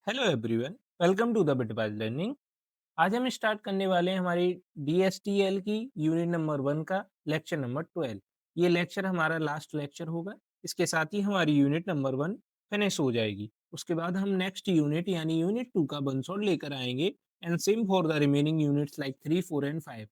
Hello everyone, welcome to the bitwise learning. आज हम start करने वाले हैं हमारी डीएसटीएल की यूनिट नंबर 1 का लेक्चर नंबर 12। ये लेक्चर हमारा लास्ट लेक्चर होगा। इसके साथ ही हमारी यूनिट नंबर 1 फिनिश हो जाएगी। उसके बाद हम नेक्स्ट यूनिट यानी यूनिट 2 का बंसॉड लेकर आएंगे and same for the remaining units like 3, 4 and 5।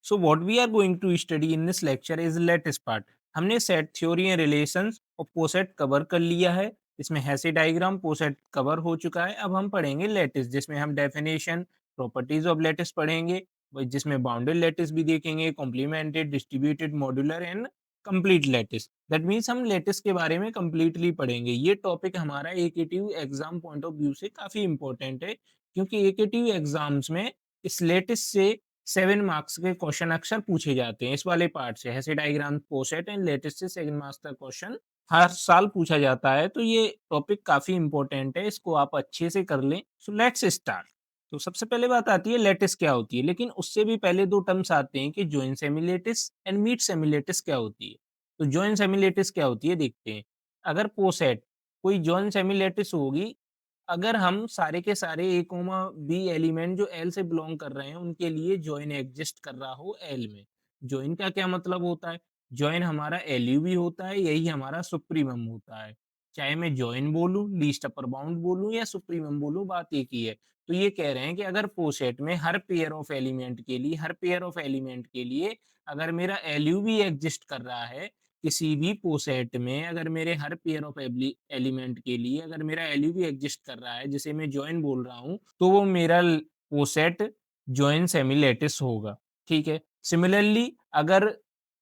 So what we are going to study in this lecture is latest part. हमने सेट थ्योरी एंड रिलेशंस और पोसेट कवर कर लिया है। इसमें हैसे डायग्राम पोसेट कवर हो चुका है। अब हम पढ़ेंगे लेटिस, जिसमें हम डेफिनेशन, प्रॉपर्टीज ऑफ लेटिस पढ़ेंगे, जिसमें बाउंडेड लेटिस भी देखेंगे, complemented, distributed, modular and complete lattice. That means हम लेटिस के बारे में कंप्लीटली पढ़ेंगे। ये टॉपिक हमारा एकेटीव एग्जाम पॉइंट ऑफ व्यू से काफी इंपॉर्टेंट है, क्योंकि एकेटीव एग्जाम्स में इस लेटिस से 7 मार्क्स के क्वेश्चन अक्सर पूछे जाते हैं। इस वाले पार्ट से हैसे डायग्राम, पोसेट एंड लेटिस से 7 मार्क्स का क्वेश्चन हर साल पूछा जाता है। तो ये टॉपिक काफी इंपॉर्टेंट है, इसको आप अच्छे से कर लें। So let's start. तो सबसे पहले बात आती है लेटिस क्या होती है, लेकिन उससे भी पहले दो टर्म्स आते हैं कि जॉइंट सेमिलेटिस एंड मीट सेमिलेटिस क्या होती है। तो जॉइंट सेमिलेटिस क्या होती है देखते हैं। अगर पोसेट कोई जॉइंट सेमिलेटिस होगी, अगर हम सारे के सारे ए कोमा बी एलिमेंट जो एल से बिलोंग कर रहे हैं उनके लिए जॉइन एग्जिस्ट कर रहा हो एल में। जॉइन का क्या मतलब होता है? जॉइन हमारा एलयू भी होता है, यही हमारा सुप्रीमम होता है। चाहे मैं जॉइन बोलूं, लीस्ट अपर बाउंड बोलूं या सुप्रीमम बोलूं, बात एक ही है। तो ये कह रहे हैं कि अगर पोसेट में हर पेयर ऑफ एलिमेंट के लिए अगर मेरा एलयू भी एग्जिस्ट कर रहा है, किसी भी पोसेट में अगर मेरे हर पेयर ऑफ एलिमेंट के लिए अगर मेरा एलयू भी एग्जिस्ट कर रहा है, जिसे मैं जॉइन बोल रहा हूँ, तो वो मेरा पोसेट जॉइन सेमिलेटिस होगा। ठीक है। सिमिलरली अगर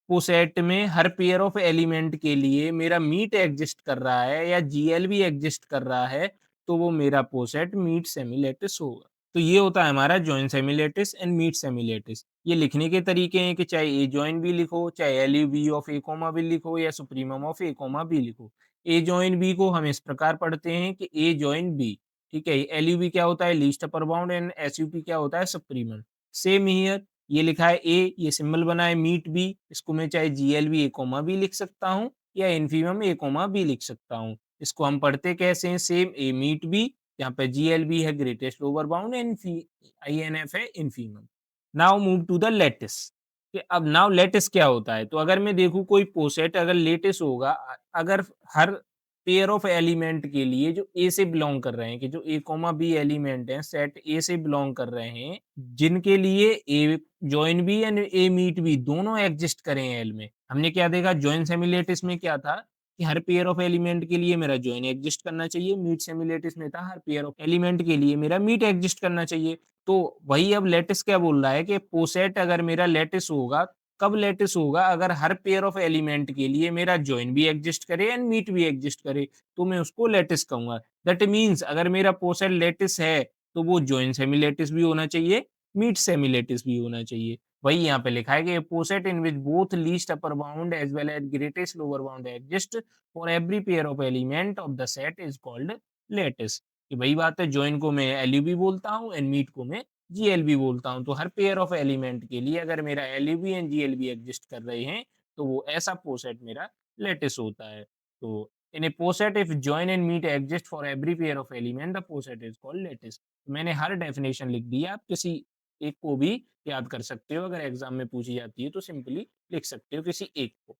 पोसेट में हर पेयर ऑफ एलिमेंट के लिए मेरा मीट एग्जिस्ट कर रहा है या जीएल भी एग्जिस्ट कर रहा है, तो वो मेरा पोसेट मीट सेमिलेटिस होगा। तो ये होता है हमारा जॉइन सेमिलेटिस एंड मीट सेमिलेटिस। ये लिखने के तरीके हैं कि चाहे ए जॉइन बी लिखो, चाहे L U B of A comma B लिखो या supremum of A comma B लिखो। ए जॉइन बी को हम इस प्रकार पढ़ते हैं कि ए जॉइन बी। ठीक है। एल यू बी क्या होता है? Least upper bound. And S U P क्या होता है? सुप्रीमम। सेम हियर, ये लिखा है ए, ये सिंबल बना है मीट बी, इसको मैं चाहे GL B A comma B लिख सकता हूँ या इन्फीमम ए कोमा बी लिख सकता हूँ। इसको हम पढ़ते कैसे हैं? सेम, ए मीट बी, यहाँ पे जीएलबी है greatest lower bound and INF है infimum. Now move to the lattice. कि अब नाउ लेटिस क्या होता है? तो अगर मैं देखूं कोई पोसेट अगर लेटिस होगा, अगर हर पेयर ऑफ एलिमेंट के लिए जो ए से बिलोंग कर रहे हैं, कि जो ए कोमा बी एलिमेंट हैं सेट ए से बिलोंग कर रहे हैं, जिनके लिए A join B and A meet B दोनों एग्जिस्ट करें एल में, हमने क्या देखा? जॉइन सेमिलेटिस में क्या था कि हर पेयर ऑफ एलिमेंट के लिए मेरा जॉइन एग्जिस्ट करना चाहिए। मीट सिमुलेटिस में था हर पेयर ऑफ एलिमेंट के लिए मेरा मीट एग्जिस्ट करना चाहिए। तो वही अब लेटिस क्या बोल रहा है कि पोसेट अगर मेरा लेटिस होगा, कब लेटिस होगा? अगर हर पेयर ऑफ एलिमेंट के लिए मेरा जॉइन भी एग्जिस्ट करे एंड मीट भी एग्जिस्ट करे, तो मैं उसको लेटिस कहूंगा। दैट मीन्स अगर मेरा पोसेट लेटिस है, तो वो जॉइन सेमिलेटिस भी होना चाहिए, मीट सेमिलेटिस भी होना चाहिए। वही यहाँ पे लिखा है कि poset in which both least upper bound as well as greatest lower bound exist for every pair of element of the set is called lattice. कि वही बात है, जॉइन को मैं एलयू भी बोलता हूँ एंड मीट को मैं जीएल भी बोलता हूँ। तो हर पेयर ऑफ एलिमेंट के लिए अगर मेरा एलयू भी एंड जीएल भी एग्जिस्ट कर रहे हैं, तो वो ऐसा पोसेट मेरा लेटिस होता है। तो in a poset if join and meet exist for every pair of element the poset is called lattice. मैंने हर डेफिनेशन लिख दी है, आप किसी एक को भी याद कर सकते हो। अगर एग्जाम में पूछी जाती है तो सिंपली लिख सकते हो किसी एक को।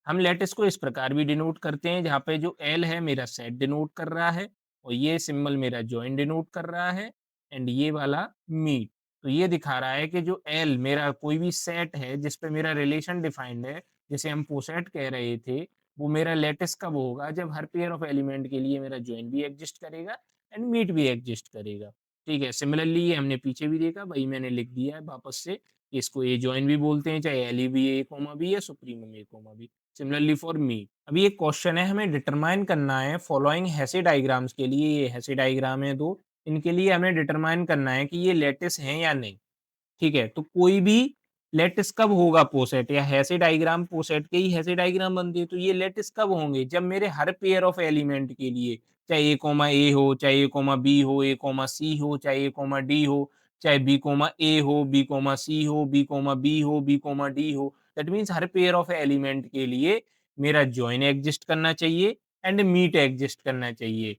हम लेटिस को इस प्रकार भी डिनोट करते हैं, जहाँ पे जो एल है मेरा सेट डिनोट कर रहा है और ये सिंबल मेरा जॉइन डिनोट कर रहा है एंड ये वाला मीट। तो ये दिखा रहा है कि जो एल मेरा कोई भी सेट है जिस पे मेरा रिलेशन डिफाइंड है, जिसे हम पोसेट कह रहे थे, वो मेरा लेटिस कब होगा? जब हर पेयर ऑफ एलिमेंट के लिए मेरा जॉइन भी एग्जिस्ट करेगा एंड मीट भी एग्जिस्ट करेगा। ठीक है। सिमिलरली ये हमने पीछे भी देखा, वही मैंने लिख दिया है वापस से। इसको ए जॉइन भी बोलते हैं, चाहे L B A comma B या supremum A comma B. Similarly for meet. अभी एक क्वेश्चन है, हमें डिटरमाइन करना है फॉलोइंग हैसे डायग्राम्स के लिए। ये हैसे डायग्राम है दो, इनके लिए हमें डिटरमाइन करना है कि ये लेटिस हैं या नहीं। ठीक है। तो कोई भी लेटिस कब होगा पोसेट, या हैसे डायग्राम पोसेट के ही हैसे डायग्राम बनते हैं, तो ये लेटिस कब होंगे? जब मेरे हर पेयर ऑफ एलिमेंट के लिए, चाहे ए कोमा ए हो, चाहे ए कोमा बी हो, ए कोमा सी हो, चाहे ए कोमा डी हो, चाहे बी कोमा ए हो, बी कोमा सी हो, बी कोमा बी हो, बी कोमा डी हो। That means her pair of element के लिए मेरा जॉइन एग्जिस्ट करना चाहिए एंड मीट एग्जिस्ट करना चाहिए।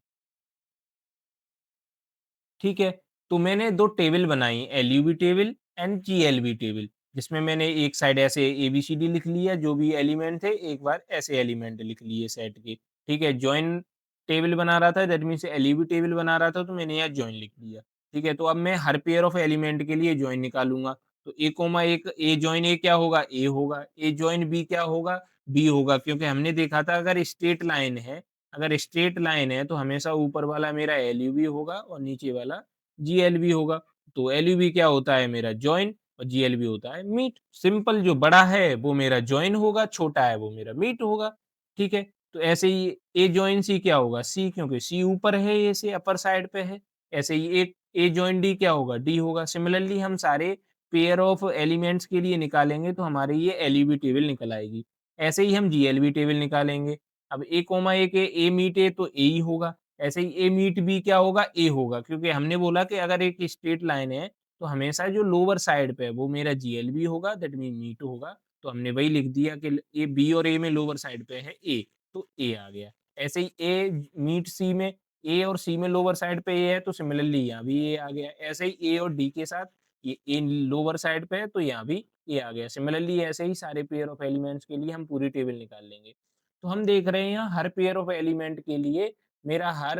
ठीक है? तो मैंने 2 टेबल बनाई, एलयूवी टेबल एंड जीएलवी टेबल, जिसमें मैंने एक साइड ऐसे एबीसीडी लिख लिया, जो भी एलिमेंट थे, एक बार ऐसे एलिमेंट लिख लिए सेट के, ठीक है? जॉइन टेबल बना रहा था, दैट मीन्स एलयूवी टेबल बना रहा था, तो मैंने यहाँ जॉइन लिख दिया, ठीक है? तो अब मैं हर पेयर ऑफ एलिमेंट के लिए जॉइन निकालूँगा, तो ए कोमा एक ए जॉइन ए क्या होगा? ए होगा, ए जॉइन बी क्या होगा? बी होगा, क्योंकि हमने देखा था अगर स्ट्रेट लाइन है, तो हमेशा ऊपर वाला मेरा एलयूवी होगा और नीचे वाला जीएलबी होगा। तो एलयूवी क्या होता है मेरा जॉइन और जीएलबी होता है मीट। सिंपल, जो बड़ा है वो मेरा जॉइन होगा, छोटा है वो मेरा मीट होगा। ठीक है? तो ऐसे ही ए जॉइन सी क्या होगा? सी, क्योंकि सी ऊपर है, ए से अपर साइड पे है। ऐसे ही एक ए जॉइन डी क्या होगा? डी होगा। सिमिलरली हम सारे पेयर ऑफ एलिमेंट्स के लिए निकालेंगे तो हमारी ये एलयूवी टेबल निकल आएगी। ऐसे ही हम जीएलबी टेबल निकालेंगे। अब ए कोमा ए के ए मीट ए तो ए ही होगा। ऐसे ही ए मीट बी क्या होगा? ए होगा, क्योंकि हमने बोला कि अगर एक स्ट्रेट लाइन है, तो हमेशा जो लोअर साइड पे है वो मेरा जीएलबी होगा, दैट मीन मीट होगा। तो हमने वही लिख दिया कि ए बी और ए में लोअर साइड पे है ए, तो ए आ गया। ऐसे ही ए मीट सी में, ए और सी में लोअर साइड पे ए है, तो सिमिलरली यहाँ भी ए आ गया। ऐसे ही ए और डी के साथ ये ए लोअर साइड पे है, तो यहाँ भी ए आ गया। सिमिलरली ऐसे ही सारे पेयर ऑफ एलिमेंट्स के लिए हम पूरी टेबल निकाल लेंगे। तो हम देख रहे हैं यहाँ हर पेयर ऑफ एलिमेंट के लिए मेरा हर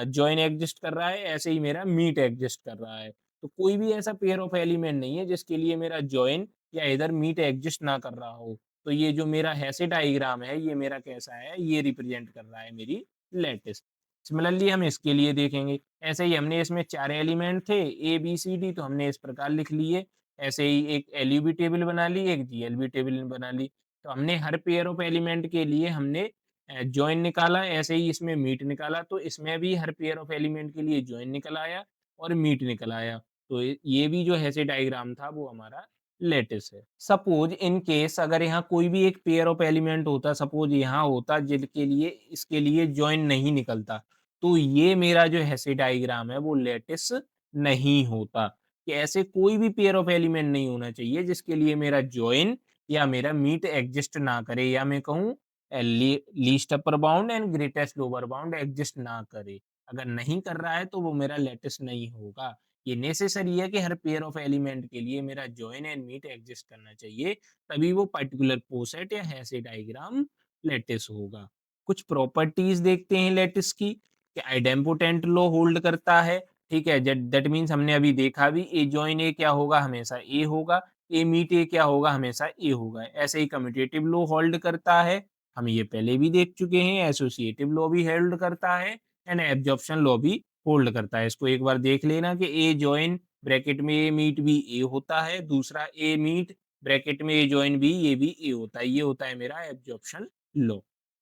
जॉइन एग्जिस्ट कर रहा है, ऐसे ही मेरा मीट एग्जिस्ट कर रहा है। तो कोई भी ऐसा पेयर ऑफ एलिमेंट नहीं है जिसके लिए मेरा जॉइन या इधर मीट एग्जिस्ट ना कर रहा हो। तो ये जो मेरा हैसे डायग्राम है, ये मेरा कैसा है? ये रिप्रेजेंट कर रहा है मेरी लैटिस। सिमिलरली हम इसके लिए देखेंगे। ऐसे ही हमने इसमें 4 एलिमेंट थे ए, बी, सी, डी, तो हमने इस प्रकार लिख लिए। ऐसे ही एक एलयूवी टेबल बना ली, एक जीएलवी टेबल बना ली। तो हमने हर पेयर ऑफ एलिमेंट के लिए हमने जॉइन निकाला, ऐसे ही इसमें मीट निकाला, तो इसमें भी हर पेयर ऑफ एलिमेंट के लिए जॉइन निकल आया और मीट निकल आया। तो ये भी जो हैसे डायग्राम था वो हमारा लैटिस है। सपोज़ इन केस अगर यहाँ कोई भी एक पेयर ऑफ एलिमेंट होता, सपोज़ यहाँ होता जिनके लिए इसके लिए जॉइन नहीं निकलता, तो ये मेरा जो हैसे डायग्राम है वो लैटिस नहीं होता। कि ऐसे कोई भी पेयर ऑफ एलिमेंट नहीं होना चाहिए जिसके लिए मेरा जॉइन या मेरा मीट एग्जिस्ट ना करे, या मैं कहूँ least upper bound and greatest lower bound exist ना करे। अगर नहीं कर रहा है तो वो मेरा लैटिस नहीं होगा। ये नेसेसरी है कि हर पेयर ऑफ एलिमेंट के लिए मेरा जॉइन एंड मीट एग्जिस्ट करना चाहिए, तभी वो पर्टिकुलर पोसेट या हैसे डायग्राम लैटिस होगा। कुछ प्रॉपर्टीज देखते हैं लैटिस की, कि आइडेम्पोटेंट लॉ होल्ड करता है। ठीक है, दैट मीन्स हमने अभी देखा भी, ए जॉइन ए क्या होगा? हमेशा ए होगा। ए मीट ए क्या होगा? हमेशा ए होगा। ऐसे ही कम्यूटेटिव लॉ होल्ड करता है, हम ये पहले भी देख चुके हैं। एसोसिएटिव लॉ भी होल्ड करता है एंड एब्जॉर्प्शन लॉ भी होल्ड करता है। इसको एक बार देख लेना कि ए जॉइन ब्रैकेट में ए मीट भी ए होता है, दूसरा ए मीट ब्रैकेट में ए जॉइन बी, ये भी ए होता है। ये होता है मेरा एब्जॉर्प्शन लॉ।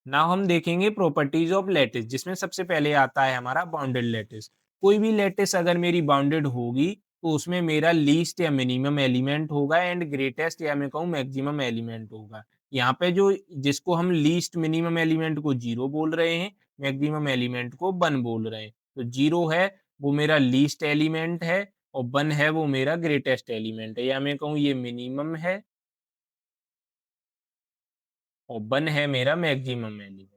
नाउ हम देखेंगे प्रॉपर्टीज ऑफ लैटिस, जिसमें सबसे पहले आता है हमारा बाउंडेड लैटिस। कोई भी लैटिस अगर मेरी बाउंडेड होगी, तो उसमें मेरा लीस्ट या मिनिमम एलिमेंट होगा एंड ग्रेटेस्ट या मैं कहूँ मैक्सिमम एलिमेंट होगा। यहाँ पे जो जिसको हम लीस्ट मिनिमम एलिमेंट को 0 बोल रहे हैं, मैक्सिमम एलिमेंट को 1 बोल रहे हैं। तो 0 है वो मेरा लीस्ट एलिमेंट है और 1 है वो मेरा ग्रेटेस्ट एलिमेंट है, या मैं कहूँ ये मिनिमम है और 1 है मेरा मैक्सिमम एलिमेंट।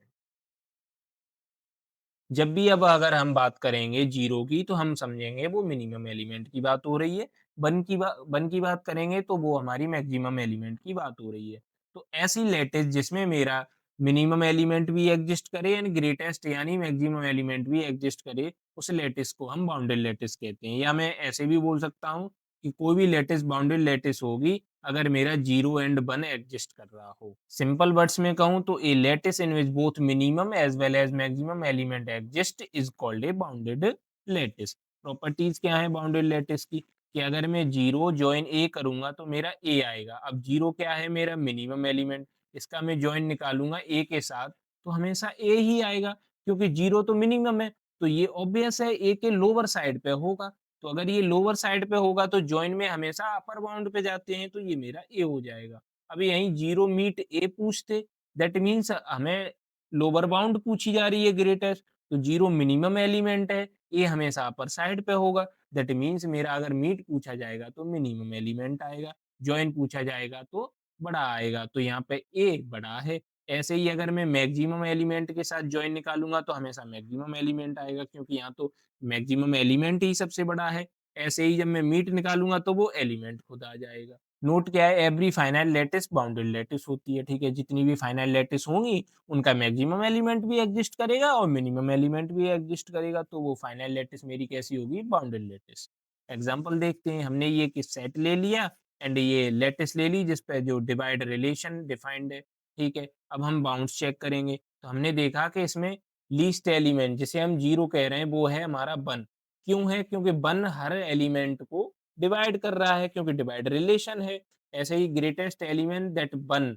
जब भी अब अगर हम बात करेंगे 0 की, तो हम समझेंगे वो मिनिमम एलिमेंट की बात हो रही है। 1 की बात करेंगे तो वो हमारी मैक्सिमम एलिमेंट की बात हो रही है। तो ऐसी लैटिस जिसमें मेरा मिनिमम एलिमेंट भी एग्जिस्ट करे एंड ग्रेटेस्ट यानी मैक्सिमम एलिमेंट भी एग्जिस्ट करे, उस लैटिस को हम बाउंडेड लैटिस कहते हैं। या मैं ऐसे भी बोल सकता हूँ कि कोई भी लैटिस बाउंडेड लैटिस होगी अगर मेरा 0 एंड 1 एग्जिस्ट कर रहा हो। सिंपल वर्ड्स में कहूँ तो a lattice in which both minimum as well as maximum element exist is called a bounded lattice. Properties क्या हैं बाउंडेड लैटिस की? कि अगर मैं 0 जॉइन ए करूँगा तो मेरा ए आएगा। अब 0 क्या है? मेरा मिनिमम एलिमेंट। इसका मैं जॉइन निकालूँगा ए के साथ, तो हमेशा ए ही आएगा, क्योंकि 0 तो मिनिमम है, तो ये ऑब्वियस है ए के लोअर साइड पे होगा। तो अगर ये लोअर साइड पे होगा तो जॉइन में हमेशा अपर बाउंड पे जाते हैं, तो ये मेरा ए हो जाएगा। अब यहीं 0 मीट ए पूछते, दैट मीन्स हमें लोअर बाउंड पूछी जा रही है ग्रेटेस्ट, तो 0 मिनिमम एलिमेंट है, ए हमेशा अपर साइड पे होगा, दैट मीन्स मेरा अगर मीट पूछा जाएगा तो मिनिमम एलिमेंट आएगा, जॉइन पूछा जाएगा तो बड़ा आएगा, तो यहाँ पे ए बड़ा है। ऐसे ही अगर मैं मैक्सिमम एलिमेंट के साथ जॉइन निकालूँगा तो हमेशा मैक्सिमम एलिमेंट आएगा क्योंकि यहाँ तो मैक्सिमम एलिमेंट ही सबसे बड़ा है। ऐसे ही जब मैं मीट निकालूँगा तो वो एलिमेंट खुद आ जाएगा। नोट क्या है, every finite lattice bounded lattice होती है, ठीक है? जितनी भी फाइनाइट लैटिस होंगी उनका मैक्सिमम एलिमेंट भी एग्जिस्ट करेगा और मिनिमम एलिमेंट भी एग्जिस्ट करेगा, तो वो फाइनाइट लैटिस मेरी कैसी होगी? Bounded lattice. एग्जांपल देखते हैं, हमने ये कि सेट ले लिया एंड ये लैटिस ले ली जिस पे जो डिवाइड रिलेशन डिफाइंड है, ठीक है? अब हम बाउंड्स चेक करेंगे, तो हमने देखा कि इसमें लीस्ट एलिमेंट जिसे हम 0 कह रहे हैं वो है हमारा 1। क्यों है? क्योंकि 1 हर एलिमेंट को डिवाइड कर रहा है क्योंकि डिवाइड रिलेशन है। ऐसे ही ग्रेटेस्ट एलिमेंट दैट 1,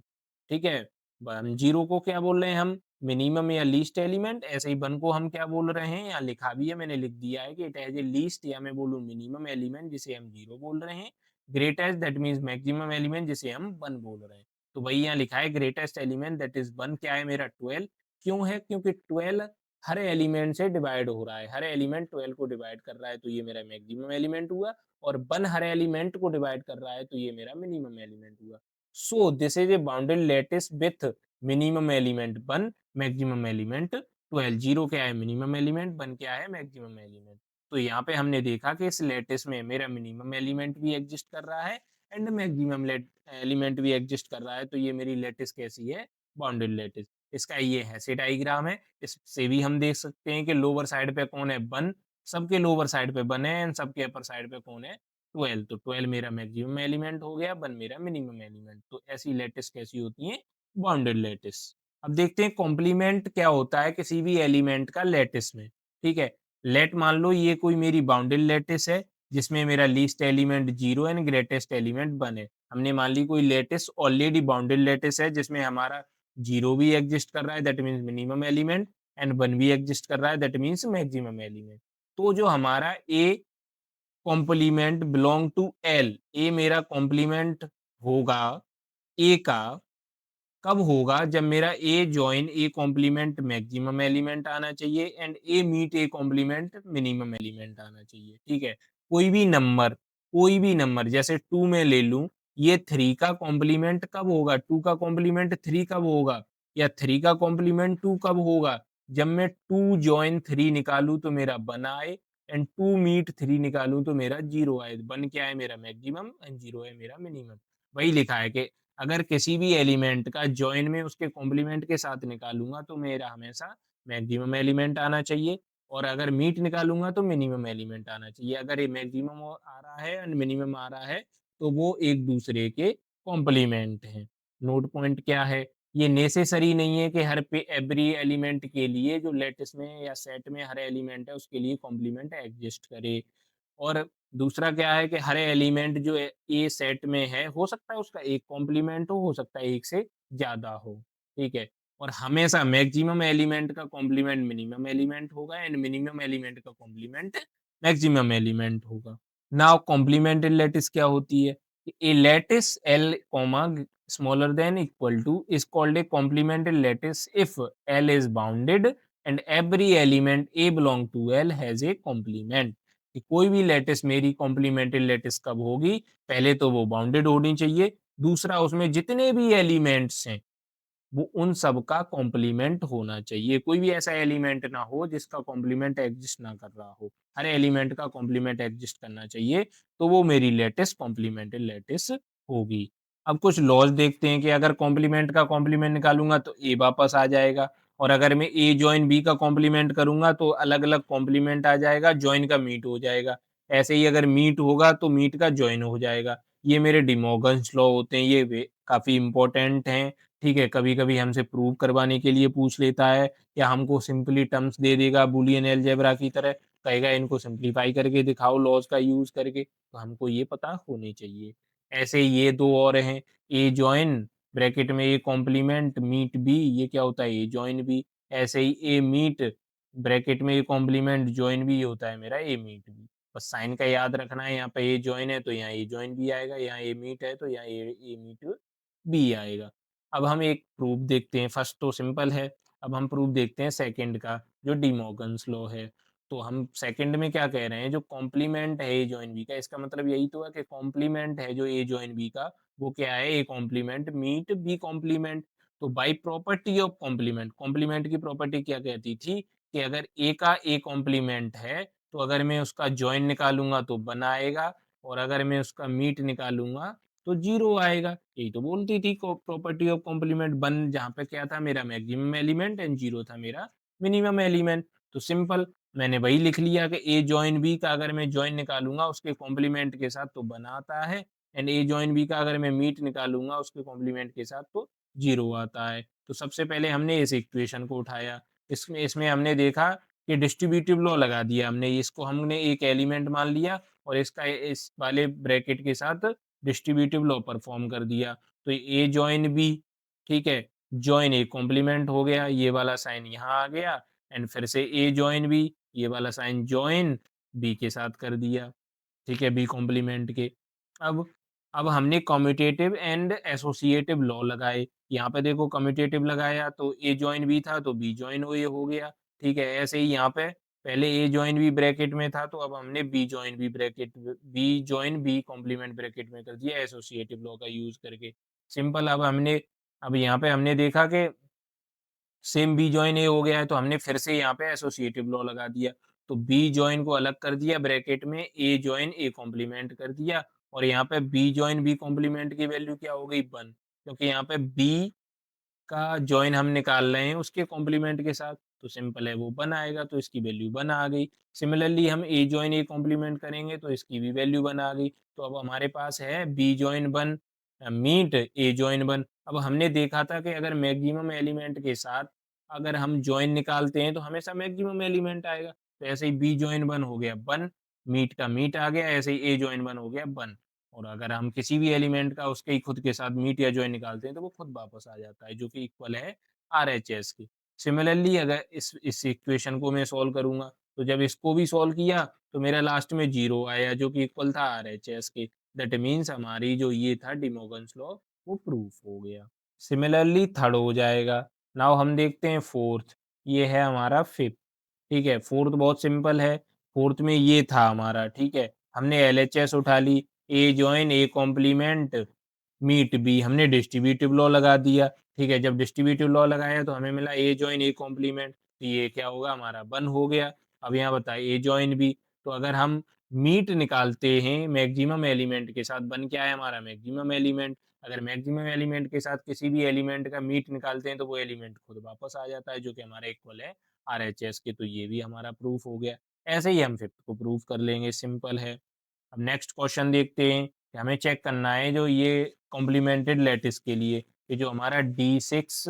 ठीक है? 0 को क्या बोल रहे हैं हम? मिनिमम या लीस्ट एलिमेंट। ऐसे ही 1 को हम क्या बोल रहे हैं? यहाँ लिखा भी है, मैंने लिख दिया है कि इट हैज़ ए लीस्ट या मैं बोलूँ मिनिमम एलिमेंट जिसे हम 0 बोल रहे हैं। Greatest that means maximum element जिसे हम 1 बोल रहे हैं। तो वही यहाँ लिखा है ग्रेटेस्ट एलिमेंट दैट इज़ 1 क्या है मेरा 12। क्यों है? क्योंकि 12 हर एलिमेंट से डिवाइड हो रहा है। हर एलिमेंट 12 को डिवाइड कर रहा है तो ये मेरा मैक्सिमम एलिमेंट हुआ और 1 हर एलिमेंट को डिवाइड कर रहा है तो ये मेरा मिनिमम एलिमेंट हुआ। So this is a bounded lattice with minimum element 1, maximum element 12। 0 क्या है? मिनिमम एलिमेंट, 1 क्या है? Maximum element. तो यहाँ पे हमने देखा कि इस लैटिस में मेरा मिनिमम एलिमेंट भी एग्जिस्ट कर रहा है एंड मैक्सिमम एलिमेंट भी एग्जिस्ट कर रहा है, तो ये मेरी लैटिस कैसी है? Bounded lattice. इसका ये हैसे डायग्राम है, इससे भी हम देख सकते हैं कि लोअर साइड पे कौन है? 1, सबके लोअर साइड पे 1 है एंड सबके अपर साइड पे कौन है? 12। तो 12 मेरा मैक्सिमम एलिमेंट हो गया, 1 मेरा मिनिमम एलिमेंट। तो ऐसी लैटिस कैसी होती है? Bounded lattice. अब देखते हैं कॉम्प्लीमेंट क्या होता है किसी भी एलिमेंट का लैटिस में, ठीक है? लेट मान लो ये कोई मेरी बाउंडेड लैटिस है जिसमें मेरा least element 0 and greatest element 1 है। हमने मान ली कोई लैटिस ऑलरेडी बाउंडेड लैटिस है जिसमें हमारा 0 भी एग्जिस्ट कर रहा है that means minimum element and 1 भी एग्जिस्ट कर रहा है दैट मीन्स मैक्सिमम एलिमेंट। तो जो हमारा A complement belong to L, A मेरा कॉम्प्लीमेंट होगा ए का कब होगा? जब मेरा A join A complement maximum element आना चाहिए and A meet A complement minimum element आना चाहिए, ठीक है? कोई भी नंबर जैसे 2 मैं ले लूँ, ये 3 का कॉम्प्लीमेंट कब होगा? 2 का कॉम्प्लीमेंट 3 कब होगा? या 3 का कॉम्प्लीमेंट 2 कब होगा? जब मैं 2 जॉइन 3 निकालूँ तो मेरा 1 आए एंड 2 मीट 3 निकालूँ तो मेरा 0 आए। 1 क्या है मेरा मैक्सिमम एंड 0 है मेरा मिनिमम। वही लिखा है कि अगर किसी भी एलिमेंट का जॉइन में उसके कॉम्प्लीमेंट के साथ निकालूँगा तो मेरा हमेशा मैक्सिमम एलिमेंट आना चाहिए और अगर मीट निकालूँगा तो मिनिमम एलिमेंट आना चाहिए। अगर ये मैक्सिमम आ रहा है एंड मिनिमम आ रहा है तो वो एक दूसरे के कॉम्प्लीमेंट हैं। नोट पॉइंट क्या है? ये नेसेसरी नहीं है कि हर पे एवरी एलिमेंट के लिए जो लैटिस में या सेट में हर एलिमेंट है उसके लिए कॉम्प्लीमेंट एग्जिस्ट करे। और दूसरा क्या है कि हर एलिमेंट जो ए सेट में है, हो सकता है उसका एक कॉम्प्लीमेंट हो सकता है एक से ज़्यादा हो, ठीक है? और हमेशा मैक्सिमम एलिमेंट का कॉम्प्लीमेंट मिनिमम एलिमेंट होगा एंड मिनिमम एलिमेंट का कॉम्प्लीमेंट मैक्सिमम एलिमेंट होगा। नाउ कॉम्प्लीमेंट्री लैटिस क्या होती है? A lattice L, smaller than equal to is called a complementary lattice if L is bounded and every element A belong to L has a complement. कि कोई भी lattice मेरी complementary lattice कब होगी? पहले तो वो बाउंडेड होनी चाहिए, दूसरा उसमें जितने भी एलिमेंट्स हैं, वो उन सब का कॉम्प्लीमेंट होना चाहिए। कोई भी ऐसा एलिमेंट ना हो जिसका कॉम्प्लीमेंट एग्जिस्ट ना कर रहा हो। हर एलिमेंट का कॉम्प्लीमेंट एग्जिस्ट करना चाहिए, तो वो मेरी लैटिस कॉम्प्लीमेंट्री लैटिस होगी। अब कुछ लॉज़ देखते हैं कि अगर कॉम्प्लीमेंट का कॉम्प्लीमेंट निकालूँगा तो A वापस आ जाएगा और अगर मैं A जॉइन B का कॉम्प्लीमेंट करूँगा तो अलग-अलग कॉम्प्लीमेंट आ जाएगा, जॉइन का मीट हो जाएगा। ऐसे ही अगर मीट होगा तो मीट का जॉइन हो जाएगा। ये मेरे डि मॉर्गन्स लॉ होते हैं, ये वे काफ़ी इम्पोर्टेंट हैं। ठीक है, कभी-कभी हमसे प्रूव करवाने के लिए पूछ लेता है या हमको सिंपली टर्म्स दे देगा बूलियन अलजेब्रा की तरह, कहेगा इनको सिम्प्लीफाई करके दिखाओ लॉज़ का यूज़ करके, तो हमको ये पता होनी चाहिए। ऐसे ही ये 2 और हैं, ए जॉइन ब्रैकेट में ए कॉम्प्लीमेंट मीट बी, ये क्या होता है? ए जॉइन बी। ऐसे ही ए मीट ब्रैकेट में ए कॉम्प्लीमेंट जॉइन बी, ये होता है मेरा ए मीट बी। बस साइन का याद रखना है, यहाँ पे ए जॉइन है तो यहाँ ए जॉइन बी आएगा, यहाँ ए मीट है तो यहाँ ए मीट बी आएगा। अब हम एक प्रूफ देखते हैं, फर्स्ट तो सिंपल है, अब हम प्रूफ देखते हैं सेकंड का, जो डी मॉर्गन्स लॉ है। तो हम सेकंड में क्या कह रहे हैं, जो कॉम्प्लीमेंट है ए जॉइन बी का, इसका मतलब यही तो है कि कॉम्प्लीमेंट है जो ए जॉइन बी का, वो क्या है? A complement meet B complement. तो by property of complement, complement की प्रॉपर्टी क्या कहती थी कि अगर ए का ए कॉम्प्लीमेंट है, तो अगर मैं उसका जॉइन निकालूँगा तो 1 आएगा और अगर मैं उसका मीट निकालूँगा तो 0 आएगा। यही तो बोलती थी प्रॉपर्टी ऑफ कॉम्प्लीमेंट 1 जहाँ पे क्या था मेरा मैक्सिमम एलिमेंट एंड 0 था मेरा मिनिमम एलिमेंट। तो सिंपल मैंने वही लिख लिया कि ए जॉइन बी का अगर मैं जॉइन निकालूँगा उसके कॉम्प्लीमेंट के साथ तो 1 आता है एंड ए जॉइन बी का अगर मैं मीट निकालूँगा उसके कॉम्प्लीमेंट के साथ तो 0 आता है। तो सबसे पहले हमने इस इक्वेशन को उठाया। इसमें इसमें हमने देखा कि डिस्ट्रीब्यूटिव लॉ लगा दिया हमने, इसको हमने एक एलिमेंट मान लिया और इसका इस वाले ब्रैकेट के साथ डिस्ट्रीब्यूटिव लॉ परफॉर्म कर दिया। तो ए जॉइन बी, ठीक है, जॉइन ए कॉम्प्लीमेंट हो गया, ये वाला साइन यहाँ आ गया एंड फिर से ए जॉइन बी, ये वाला साइन जॉइन बी के साथ कर दिया, ठीक है, बी कॉम्प्लीमेंट के। अब अब हमने कम्यूटेटिव एंड एसोसिएटिव लॉ लगाए। यहाँ पे देखो कम्यूटेटिव लगाया तो ए जॉइन बी था तो बी जॉइन ओ ये हो गया, ठीक है। ऐसे ही यहाँ पे पहले ए जॉइन बी ब्रैकेट में था तो अब हमने B join B join B complement bracket में कर दिया एसोसिएटिव लॉ का यूज़ करके। सिंपल अब यहाँ पे हमने देखा कि सेम बी जॉइन ए हो गया है तो हमने फिर से यहाँ पे एसोसिएटिव लॉ लगा दिया। तो बी जॉइन को अलग कर दिया ब्रैकेट में, ए जॉइन ए कॉम्प्लीमेंट कर दिया और यहाँ पे बी जॉइन बी कॉम्प्लीमेंट की वैल्यू क्या हो गई 1 क्योंकि यहाँ पे बी का जॉइन हम निकाल रहे हैं उसके कॉम्प्लीमेंट के साथ, तो सिंपल है वो 1 आएगा तो इसकी वैल्यू 1 आ गई। सिमिलरली हम ए जॉइन ए कॉम्प्लीमेंट करेंगे तो इसकी भी वैल्यू 1 आ गई। तो अब हमारे पास है बी जॉइन 1 मीट ए जॉइन 1। अब हमने देखा था कि अगर मैक्सिमम एलिमेंट के साथ अगर हम जॉइन निकालते हैं तो हमेशा मैक्सिमम एलिमेंट आएगा। तो ऐसे ही बी जॉइन 1 हो गया 1, मीट का मीट आ गया, ऐसे ही ए जॉइन 1 हो गया 1। और अगर हम किसी भी एलिमेंट का उसके ही खुद के साथ मीट या जॉइन निकालते हैं तो वो खुद वापस आ जाता है जो कि इक्वल है आरएचएस के। सिमिलरली अगर इस इक्वेशन को मैं सॉल्व करूँगा तो जब इसको भी सॉल्व किया तो मेरा लास्ट में 0 आया जो कि इक्वल था आरएचएस के। दैट मीन्स हमारी जो ये था डि मोर्गन्स लॉ वो प्रूफ हो गया। सिमिलरली थर्ड हो जाएगा। नाउ हम देखते हैं फोर्थ, ये है हमारा फिफ्थ, ठीक है। फोर्थ बहुत सिंपल है, फोर्थ में ये था हमारा, ठीक है। हमने एलएचएस उठा ली, A join A complement meet B, हमने डिस्ट्रीब्यूटिव लॉ लगा दिया, ठीक है। जब डिस्ट्रीब्यूटिव लॉ लगाया तो हमें मिला ए जॉइन ए कॉम्प्लीमेंट, तो ये क्या होगा हमारा 1 हो गया। अब यहाँ बताइए ए जॉइन बी, तो अगर हम मीट निकालते हैं मैक्सिमम एलिमेंट के साथ, 1 क्या है हमारा मैक्सिमम एलिमेंट, अगर मैक्सिमम एलिमेंट के साथ किसी भी एलिमेंट का मीट निकालते हैं तो वो एलिमेंट खुद वापस आ जाता है जो कि हमारा इक्वल है आरएचएस के। तो ये भी हमारा प्रूफ हो गया। ऐसे ही हम फिफ्थ को प्रूफ कर लेंगे, सिंपल है। अब नेक्स्ट क्वेश्चन देखते हैं कि हमें चेक करना है जो ये कॉम्प्लीमेंटेड लैटिस के लिए कि जो हमारा D6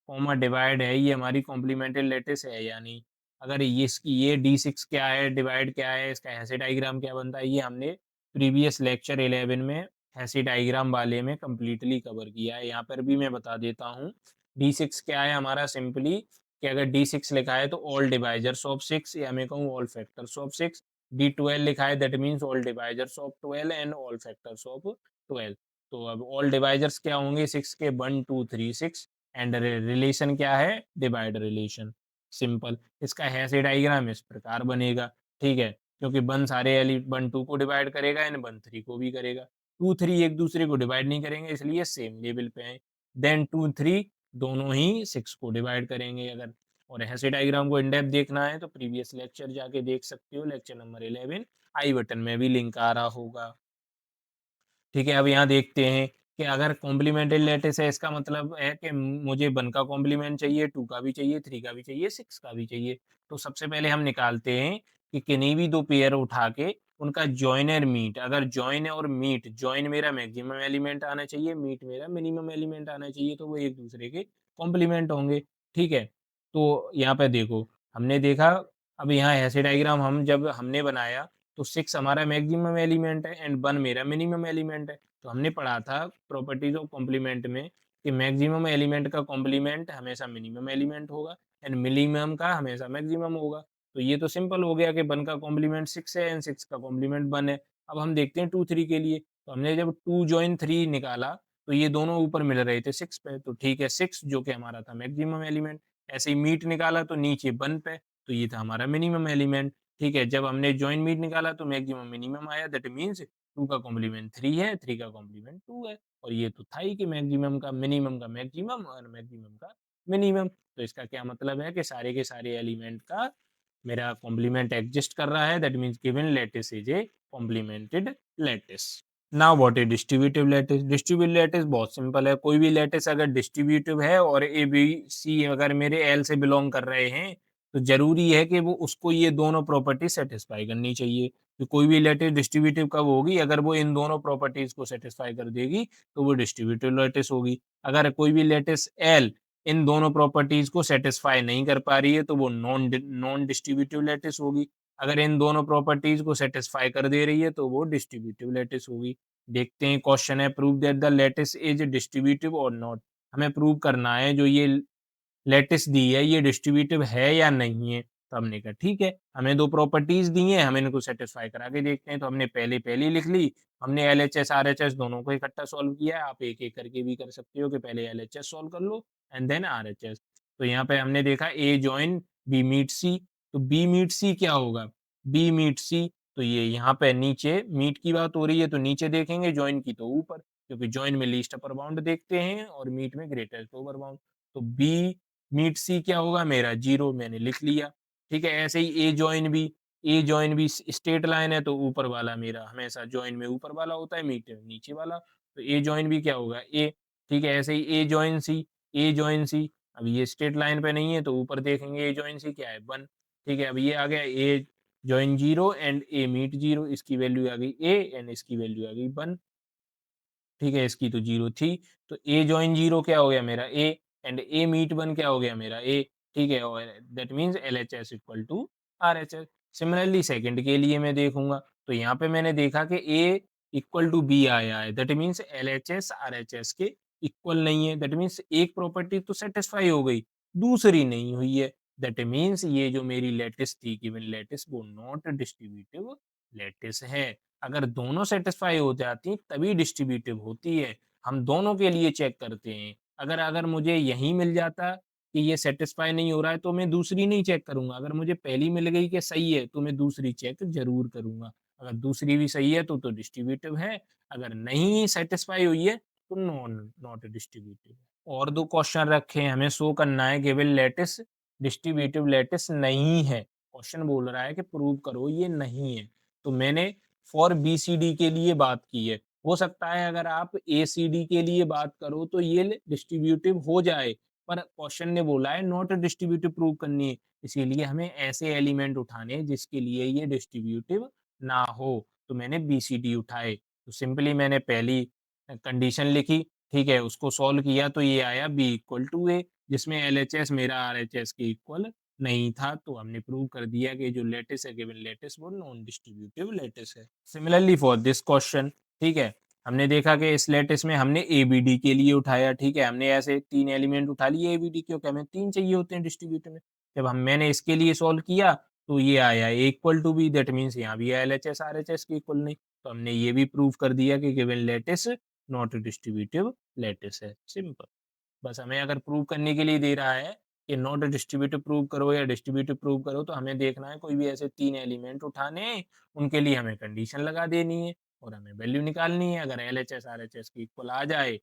कॉमा डिवाइड है ये हमारी कॉम्प्लीमेंटेड लैटिस है या नहीं। अगर ये D6 क्या है, डिवाइड क्या है, इसका हैसी डायग्राम क्या बनता है, ये हमने प्रीवियस लेक्चर 11 में हैसी डायग्राम वाले में कंप्लीटली कवर किया है। यहाँ पर भी मैं बता देता हूँ। D6 क्या है हमारा, सिंपली कि अगर D6 लिखा है तो ऑल डिवाइजर्स ऑफ 6 या मैं कहूँ ऑल फैक्टर्स ऑफ 6, D12 लिखा है that means all divisors of 12 and all factors of 12। तो अब ऑल डिवाइजर्स क्या होंगे 6 के, 1 2 3 6 एंड रिलेशन क्या है, डिवाइड रिलेशन। सिंपल, इसका हैसी डायग्राम इस प्रकार बनेगा, ठीक है। क्योंकि 1 सारे 1 2 को डिवाइड करेगा एंड 1 3 को भी करेगा। 2 3 एक दूसरे को डिवाइड नहीं करेंगे इसलिए सेम लेवल पे हैं। देन 2 3 दोनों ही 6 को डिवाइड करेंगे अगर। और ऐसे डायग्राम को इन डेप्थ देखना है तो प्रीवियस लेक्चर जाके देख सकते हो, लेक्चर नंबर 11 आई बटन में भी लिंक आ रहा होगा। ठीक है, अब यहाँ देखते हैं कि अगर कॉम्प्लीमेंटेड लैटिस है इसका मतलब है कि मुझे 1 का कॉम्प्लीमेंट चाहिए, 2 का भी चाहिए, 3 का भी चाहिए, 6 का भी चाहिए। तो सबसे पहले हम निकालते हैं कि किन्हीं भी 2 पेयर उठा के उनका जॉइनर मीट, अगर जॉइन और मीट, जॉइन मेरा मैक्सिमम एलिमेंट आना चाहिए, मीट मेरा मिनिमम एलिमेंट आना चाहिए, तो वो एक दूसरे के कॉम्प्लीमेंट होंगे, ठीक है। तो यहाँ पे देखो, हमने देखा, अब यहाँ ऐसे डायग्राम हम जब हमने बनाया तो 6 हमारा मैक्सिमम एलिमेंट है एंड 1 मेरा मिनिमम एलिमेंट है। तो हमने पढ़ा था प्रॉपर्टीज ऑफ कॉम्प्लीमेंट में कि मैक्सिमम एलिमेंट का कॉम्प्लीमेंट हमेशा मिनिमम एलिमेंट होगा एंड मिनिमम का हमेशा मैक्सिमम होगा। तो ये तो सिंपल हो गया कि 1 का कॉम्प्लीमेंट 6 है एंड 6 का कॉम्प्लीमेंट 1 है। अब हम देखते हैं 2 3 के लिए, तो हमने जब 2 जॉइन 3 निकाला तो ये दोनों ऊपर मिल रहे थे 6 पे, तो ठीक है 6 जो कि हमारा था मैक्सिमम एलिमेंट। ऐसे ही मीट निकाला तो नीचे 1 पे, तो ये था हमारा मिनिमम एलिमेंट। ठीक है, जब हमने जॉइन मीट निकाला तो मैक्सिमम मिनिमम आया, दैट मीन्स 2 का कॉम्प्लीमेंट 3 है, 3 का कॉम्प्लीमेंट 2 है और ये तो था ही कि मैक्सिमम का मैक्सिमम और मैक्सिमम का मिनिमम। तो इसका क्या मतलब है कि सारे के सारे एलिमेंट का मेरा कॉम्प्लीमेंट एग्जिस्ट कर रहा है, that means given lattice is a complimented lattice. Now what is distributive lattice? Distributive lattice बहुत सिंपल है, कोई भी लैटिस अगर डिस्ट्रीब्यूटिव है और ए बी सी अगर मेरे एल से बिलोंग कर रहे हैं तो जरूरी है कि वो उसको ये दोनों प्रॉपर्टी सेटिस्फाई करनी चाहिए। तो कोई भी लैटिस डिस्ट्रीब्यूटिव कब होगी? अगर वो इन दोनों प्रॉपर्टीज को सेटिस्फाई कर देगी तो वो डिस्ट्रीब्यूटिव लैटिस होगी। अगर कोई भी लैटिस एल इन दोनों प्रॉपर्टीज को सेटिस्फाई नहीं कर पा रही है तो वो नॉन डिस्ट्रीब्यूटिव लैटिस होगी। अगर इन दोनों प्रॉपर्टीज को सेटिस्फाई कर दे रही है तो वो डिस्ट्रीब्यूटिव लैटिस होगी। देखते हैं, क्वेश्चन है prove that the lattice is distributive और नॉट। हमें प्रूव करना है जो ये लैटिस दी है ये डिस्ट्रीब्यूटिव है या नहीं है। तो हमने कहा ठीक है, हमें 2 प्रॉपर्टीज दी हैं, हम इनको सेटिस्फाई करा के देखते हैं। तो हमने पहले लिख ली, हमने एलएचएस आरएचएस दोनों को इकट्ठा सॉल्व किया है। आप एक-एक करके भी कर सकते हो कि पहले एलएचएस सॉल्व कर लो एंड देन आरएचएस। तो यहाँ पे हमने देखा ए जॉइन बी मीट सी, तो बी मीट सी क्या होगा? बी मीट सी, तो ये यहाँ पे नीचे मीट की बात हो रही है तो नीचे देखेंगे, जॉइन की तो ऊपर, क्योंकि जॉइन में लीस्ट अपर बाउंड देखते हैं और मीट में ग्रेटेस्ट लोअर बाउंड। तो बी मीट सी क्या होगा मेरा? 0 मैंने लिख लिया। ठीक है, ऐसे ही ए जॉइन बी स्ट्रेट लाइन है तो ऊपर वाला मेरा हमेशा जॉइन में ऊपर वाला होता है, मीट में नीचे वाला। तो ए जॉइन बी क्या होगा? ए। ठीक है, ऐसे ही ए जॉइन सी, अब ये स्ट्रेट लाइन पे नहीं है तो ऊपर देखेंगे ए जॉइन सी क्या है? 1। ठीक है, अब ये आ गया ए जॉइन 0 एंड ए मीट 0, इसकी वैल्यू आ गई ए एंड इसकी वैल्यू आ गई 1। ठीक है, इसकी तो 0 थी, तो ए जॉइन 0 क्या हो गया मेरा? ए एंड ए मीट 1 क्या हो गया मेरा? ए। ठीक है, और that means LHS equal to RHS. Similarly second के लिए मैं देखूँगा, तो यहाँ पे मैंने देखा कि ए इक्वल टू बी आया है, दैट मीन्स एलएचएस आरएचएस के इक्वल नहीं है, दैट मीन्स एक प्रॉपर्टी तो सैटिस्फाई हो गई, दूसरी नहीं हुई है। दैट मीन्स ये जो मेरी लैटिस थी, गिवन लैटिस, वो नॉट डिस्ट्रीब्यूटिव लैटिस है। अगर दोनों सैटिस्फाई हो जाती तभी डिस्ट्रीब्यूटिव होती है। हम दोनों के लिए चेक करते हैं। अगर अगर मुझे यही मिल जाता कि ये सैटिस्फाई नहीं हो रहा है तो मैं दूसरी नहीं चेक करूँगा। अगर मुझे पहली मिल गई कि सही है तो मैं दूसरी चेक ज़रूर करूँगा। अगर दूसरी भी सही है तो डिस्ट्रीब्यूटिव है, अगर नहीं सैटिस्फाई हुई है तो नॉट डिस्ट्रीब्यूटिव। और 2 क्वेश्चन रखे हैं, हमें शो करना है गिवन लैटिस डिस्ट्रीब्यूटिव लैटिस नहीं है। क्वेश्चन बोल रहा है कि प्रूव करो ये नहीं है। तो मैंने फॉर बीसीडी के लिए बात की है। हो सकता है अगर आप एसीडी के लिए बात करो तो ये डिस्ट्रीब्यूटिव हो जाए, पर क्वेश्चन ने बोला है नॉट डिस्ट्रीब्यूटिव प्रूव करनी है, इसीलिए हमें ऐसे एलिमेंट उठाने हैं जिसके लिए ये डिस्ट्रीब्यूटिव ना हो। तो मैंने बीसीडी उठाए, तो सिंपली मैंने पहली कंडीशन लिखी, ठीक है, उसको सॉल्व किया तो ये आया बी इक्वल टू ए, जिसमें एलएचएस मेरा आरएचएस के इक्वल नहीं था, तो हमने प्रूव कर दिया कि जो लैटिस है, गिवन लैटिस, वो नॉन डिस्ट्रीब्यूटिव लैटिस है। सिमिलरली फॉर दिस क्वेश्चन, ठीक है, हमने देखा कि इस लैटिस में हमने एबीडी के लिए उठाया, ठीक है, हमने ऐसे 3 एलिमेंट उठा लिए एबीडी, क्योंकि हमें 3 चाहिए होते हैं डिस्ट्रीब्यूटिव में। जब मैंने इसके लिए सॉल्व किया तो ये आया A equal to B, that means यहाँ भी एलएचएस आरएचएस के इक्वल नहीं, तो हमने ये भी प्रूव कर दिया कि given lattice not distributive lattice है। सिंपल। बस हमें अगर प्रूव करने के लिए दे रहा है कि नॉट डिस्ट्रीब्यूटिव प्रूव करो या डिस्ट्रीब्यूटिव प्रूव करो, तो हमें देखना है कोई भी ऐसे 3 एलिमेंट उठाने हैं, उनके लिए हमें कंडीशन लगा देनी है और हमें वैल्यू निकालनी है। अगर एलएचएस आरएचएस की इक्वल आ जाए,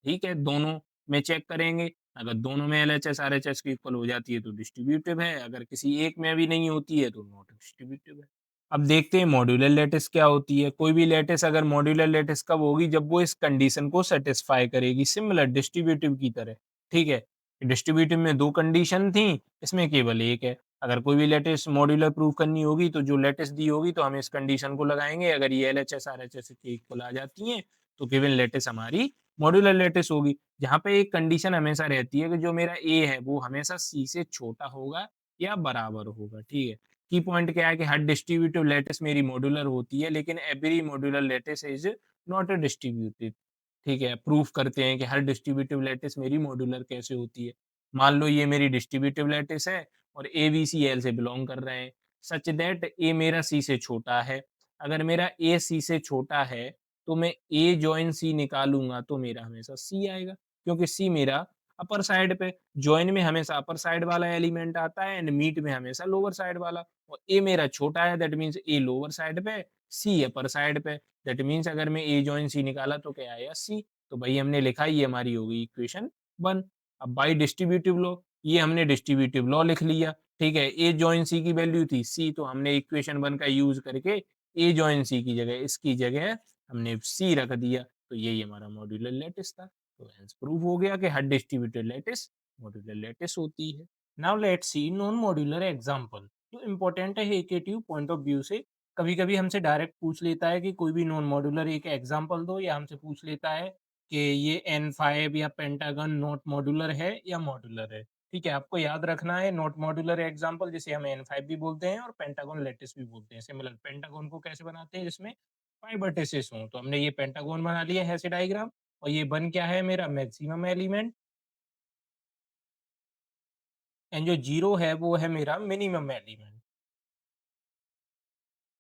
ठीक है, दोनों में चेक करेंगे। अगर दोनों में एलएचएस आरएचएस की इक्वल हो जाती है तो डिस्ट्रीब्यूटिव है, अगर किसी एक में भी नहीं होती है तो नॉट डिस्ट्रीब्यूटिव है। अब देखते हैं मॉड्यूलर लैटिस क्या होती है। कोई भी लैटिस अगर मॉड्यूलर लैटिस कब होगी? जब वो इस कंडीशन को सैटिस्फाई करेगी, सिमिलर डिस्ट्रीब्यूटिव की तरह। ठीक है? डिस्ट्रीब्यूटिव में 2 कंडीशन थी, इसमें केवल 1 है। अगर कोई भी लैटिस मॉड्यूलर प्रूव करनी होगी तो जो लैटिस दी होगी तो हम इस कंडीशन को लगाएँगे। अगर ये एलएचएस आरएचएस के इक्वल आ जाती हैं तो गिवन लैटिस हमारी मॉड्यूलर लैटिस होगी। जहाँ पे एक कंडीशन हमेशा रहती है कि जो मेरा ए है वो हमेशा सी से छोटा होगा या बराबर होगा। ठीक है? की पॉइंट क्या है कि हर डिस्ट्रीब्यूटिव लैटिस मेरी मॉड्यूलर होती है, लेकिन every modular lattice is not distributive. ठीक है, प्रूफ करते हैं कि हर डिस्ट्रीब्यूटिव लैटिस मेरी मॉड्यूलर कैसे होती है। मान लो ये मेरी डिस्ट्रीब्यूटिव लैटिस है और ए बी सी एल से बिलोंग कर रहे हैं, सच दैट ए मेरा सी से छोटा है। अगर मेरा ए सी से छोटा है तो मैं ए जॉइन सी निकालूंगा तो मेरा हमेशा सी आएगा, क्योंकि सी मेरा अपर साइड पे, जॉइन में हमेशा अपर साइड वाला एलिमेंट आता है एंड मीट में हमेशा लोअर साइड वाला। और ए मेरा छोटा है that means a lower side पे, सी अपर साइड पे। दैट मीन्स अगर मैं ए जॉइन सी निकाला तो क्या आया सी। तो भई हमने लिखा ये हमारी हो गई इक्वेशन 1। अब बाय डिस्ट्रीब्यूटिव लॉ, ये हमने डिस्ट्रीब्यूटिव लॉ लिख लिया, ठीक है? ए जॉइन सी की वैल्यू थी सी, तो हमने इक्वेशन 1 का यूज़ करके ए जॉइन सी की जगह इसकी जगह हमने सी रख दिया। तो यही हमारा मॉड्यूलर लैटिस था। तो हेंस प्रूव हो गया कि हर डिस्ट्रीब्यूटेड लैटिस मॉड्यूलर लैटिस होती है। Now let's see non modular example. जो इम्पोर्टेंट है एकेटिव पॉइंट ऑफ व्यू से। कभी-कभी हमसे डायरेक्ट पूछ लेता है कि कोई भी नॉन मॉड्यूलर एक एग्जांपल दो, या हमसे पूछ लेता है कि ये एन5 या पेंटागन नॉट मॉड्यूलर है या मॉड्यूलर है। ठीक है, आपको याद रखना है नॉट मॉड्यूलर एग्जांपल जिसे हम एन5 भी बोलते हैं और पेंटागन लैटिस भी बोलते हैं। सिमिलर पेंटागन को कैसे बनाते हैं, जिसमें 5 वर्टिसेस हों। तो हमने ये पेंटागन बना लिया है ऐसे डायग्राम, और ये बन क्या है मेरा मैक्सिमम एलिमेंट, एंड जो 0 है वो है मेरा मिनिमम एलिमेंट।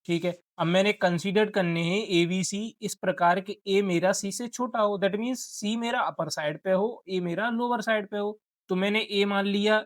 ठीक है, अब मैंने कंसीडर करने हैं ए बी सी इस प्रकार के ए मेरा सी से छोटा हो, दैट मीन्स सी मेरा अपर साइड पे हो, ए मेरा लोअर साइड पे हो। तो मैंने ए मान लिया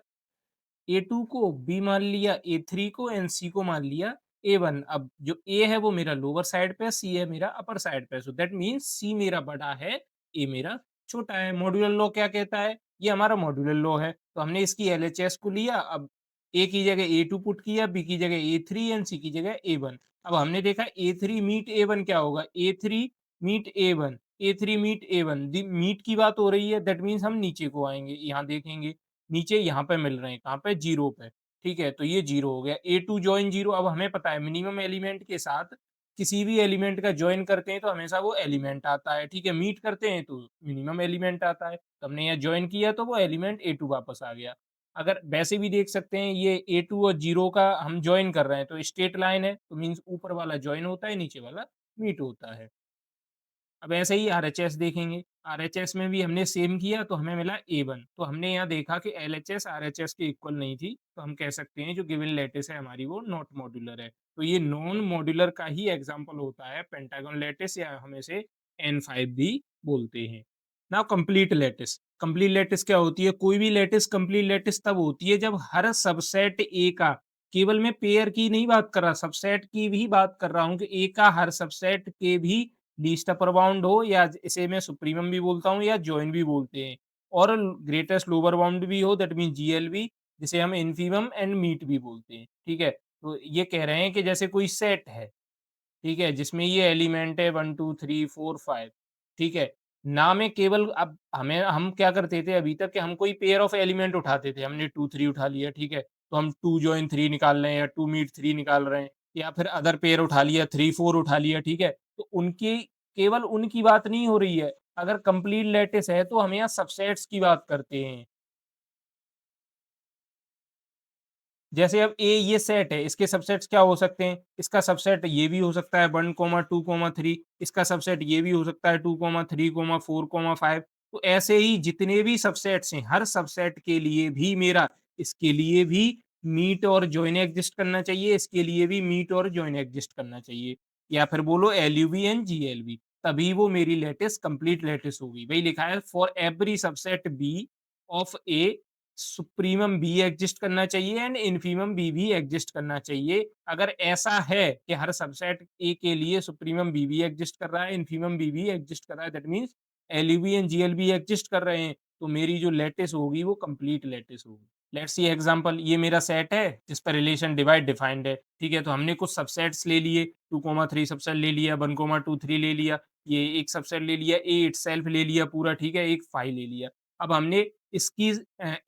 A2 को, B मान लिया A3 को एंड C को मान लिया A1। अब जो A है वो मेरा लोअर साइड पे है, C है मेरा अपर साइड पे है। सो दैट मीन्स C मेरा बड़ा है, A मेरा छोटा है। मॉड्यूलर लॉ क्या कहता है? ये हमारा मॉड्यूलर लॉ है। तो हमने इसकी LHS को लिया, अब A की जगह A2 पुट किया, B की जगह A3 एंड C की जगह A1। अब हमने देखा A3 मीट A1 क्या होगा? A3 meet A1, A3 meet A1। दी मीट की बात हो रही है, दैट मीन्स हम नीचे को आएँगे, यहाँ देखेंगे। नीचे यहाँ पे मिल रहे हैं, कहाँ पे? 0 पे, ठीक है? तो ये 0 हो गया। A2 join 0। अब हमें पता है मिनिमम एलिमेंट के साथ किसी भी एलिमेंट का जॉइन करते हैं तो हमेशा वो एलिमेंट आता है, ठीक है? मीट करते हैं तो मिनिमम एलिमेंट आता है। तो हमने यहाँ जॉइन किया तो वो एलिमेंट A2 वापस आ गया। अगर वैसे भी देख सकते हैं ये A2 और 0 का हम जॉइन कर रहे हैं तो स्ट्रेट लाइन है, तो मीन्स ऊपर वाला जॉइन होता है, नीचे वाला मीट होता है। अब ऐसे ही आरएचएस देखेंगे, आरएचएस में भी हमने सेम किया तो हमें मिला A1। तो हमने यहाँ देखा कि एलएचएस आरएचएस के इक्वल नहीं थी, तो हम कह सकते हैं जो गिवन लैटिस है हमारी वो नॉट मॉड्यूलर है। तो ये नॉन मॉड्यूलर का ही एग्जांपल होता है पेंटागन लैटिस, या हम इसे N5 भी बोलते हैं। Now complete lattice. Complete lattice क्या होती है? कोई भी लैटिस कंप्लीट लैटिस तब होती है जब हर सबसेट A का, केवल मैं पेयर की नहीं बात कर रहा, सबसेट की भी बात कर रहा हूँ कि A का हर सबसेट के भी लीस्ट अपर बाउंड हो, या इसे मैं सुप्रीमम भी बोलता हूँ या जॉइन भी बोलते हैं, और ग्रेटेस्ट लोअर बाउंड भी हो, दैट मीन जीएलबी, जिसे हम इन्फीमम एंड मीट भी बोलते हैं। ठीक है, तो ये कह रहे हैं कि जैसे कोई सेट है, ठीक है? जिसमें ये एलिमेंट है 1, 2, 3, 4, 5, ठीक है? ना मैं केवल, अब हम क्या करते थे अभी तक कि हम कोई पेयर ऑफ एलिमेंट उठाते थे, हमने 2, 3 उठा लिया, ठीक है? तो हम 2 जॉइन 3 निकाल रहे हैं, या 2 मीट 3 निकाल रहे हैं, या फिर अदर पेयर उठा लिया, 3, 4 उठा लिया, ठीक है? तो उनकी, केवल उनकी बात नहीं हो रही है। अगर कंप्लीट लैटिस है तो हम यहाँ सबसेट्स की बात करते हैं। जैसे अब ए ये सेट है, इसके सबसेट्स क्या हो सकते हैं? इसका सबसेट ये भी हो सकता है 1, 2, 3, इसका सबसेट ये भी हो सकता है 2, 3, 4, 5। तो ऐसे ही जितने भी सबसेट्स हैं, हर सबसेट के लिए भी मेरा, इसके लिए भी मीट और जॉइन एग्जिस्ट करना चाहिए, इसके लिए भी मीट और जॉइन एग्जिस्ट करना चाहिए। या फिर बोलो एलयूवी एंड जीएलवी, तभी वो मेरी लैटिस कंप्लीट लैटिस होगी। वही लिखा है for every subset B of A supremum B exist करना चाहिए एंड इन्फीमम बी भी एग्जिस्ट करना चाहिए। अगर ऐसा है कि हर सबसेट ए के लिए सुप्रीमम बी भी एग्जिस्ट कर रहा है, इन्फीमम बी भी एग्जिस्ट कर रहा है, that means LUB and GLB exist कर रहे हैं, तो मेरी जो लैटिस होगी वो कंप्लीट लैटिस होगी। लेट्स सी एग्जांपल, ये मेरा सेट है जिस पर रिलेशन डिवाइड डिफाइंड है, ठीक है? तो हमने कुछ सबसेट्स ले लिए, 2, 3 सबसेट ले लिया, 1, 2, 3 ले लिया, ये एक सबसेट ले लिया, ए इटसेल्फ ले लिया पूरा, ठीक है? एक 5 ले लिया। अब हमने इसकी